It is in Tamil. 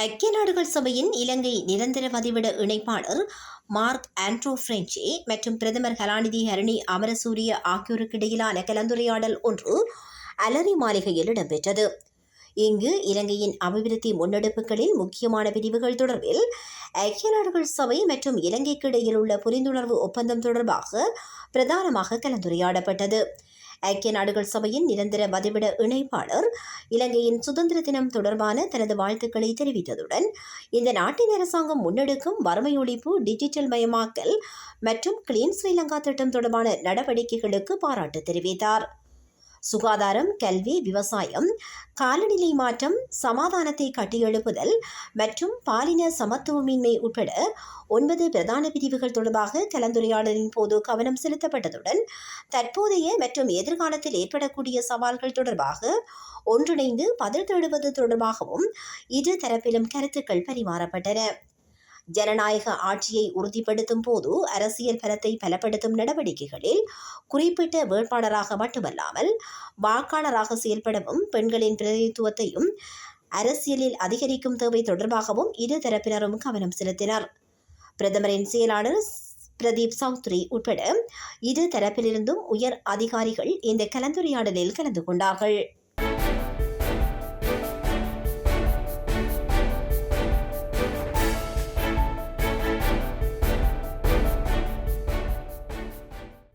ஐக்கிய நாடுகள் சபையின் இலங்கை நிரந்தர வதிவிட இணைப்பாளர் மார்க் ஆண்ட்ரோ பிரெஞ்சே மற்றும் பிரதமர் கலாநிதி ஹரணி அமரசூரிய ஆகியோருக்கு இடையிலான கலந்துரையாடல் ஒன்று அலரி மாளிகையில் இடம்பெற்றது. இங்கு இலங்கையின் அபிவிருத்தி முன்னெடுப்புகளில் முக்கியமான பிரிவுகள் தொடர்பில் ஐக்கிய நாடுகள் சபை மற்றும் இலங்கைக்கு இடையில் உள்ள புரிந்துணர்வு ஒப்பந்தம் தொடர்பாக பிரதானமாக கலந்துரையாடப்பட்டது. ஐக்கிய நாடுகள் சபையின் நிரந்தர வதிவிட இணைப்பாளர் இலங்கையின் சுதந்திர தினம் தொடர்பான தனது வாழ்த்துக்களை தெரிவித்ததுடன் இந்த நாட்டின் அரசாங்கம் முன்னெடுக்கும் வறுமை ஒழிப்பு, டிஜிட்டல் மயமாக்கல் மற்றும் கிளீன் ஸ்ரீலங்கா திட்டம் தொடர்பான நடவடிக்கைகளுக்கு பாராட்டு தெரிவித்தார். சுகாதாரம், கல்வி, விவசாயம், காலநிலை மாற்றம், சமாதானத்தை கட்டியெழுப்புதல் மற்றும் பாலின சமத்துவமின்மை உட்பட 9 பிரதான பிரிவுகள் தொடர்பாக கலந்துரையாடலின் போது கவனம் செலுத்தப்பட்டதுடன் தற்போதைய மற்றும் எதிர்காலத்தில் ஏற்படக்கூடிய சவால்கள் தொடர்பாக ஒன்றிணைந்து பதில் தேடுவது தொடர்பாகவும் இரு தரப்பிலும் கருத்துக்கள் பரிமாறப்பட்டன. ஜனநாயக ஆட்சியை உறுதிப்படுத்தும் போது அரசியல் பலத்தை பலப்படுத்தும் நடவடிக்கைகளில் குறிப்பிட்ட வேட்பாளராக மட்டுமல்லாமல் வாக்காளராக செயல்படவும் பெண்களின் பிரதிநிதித்துவத்தையும் அரசியலில் அதிகரிக்கும் தேவை தொடர்பாகவும் இரு தரப்பினரும் கவனம் செலுத்தினர். பிரதமரின் செயலாளர் பிரதீப் சௌத்ரி உட்பட இரு தரப்பிலிருந்தும் உயர் அதிகாரிகள் இந்த கலந்துரையாடலில் கலந்து கொண்டார்கள்.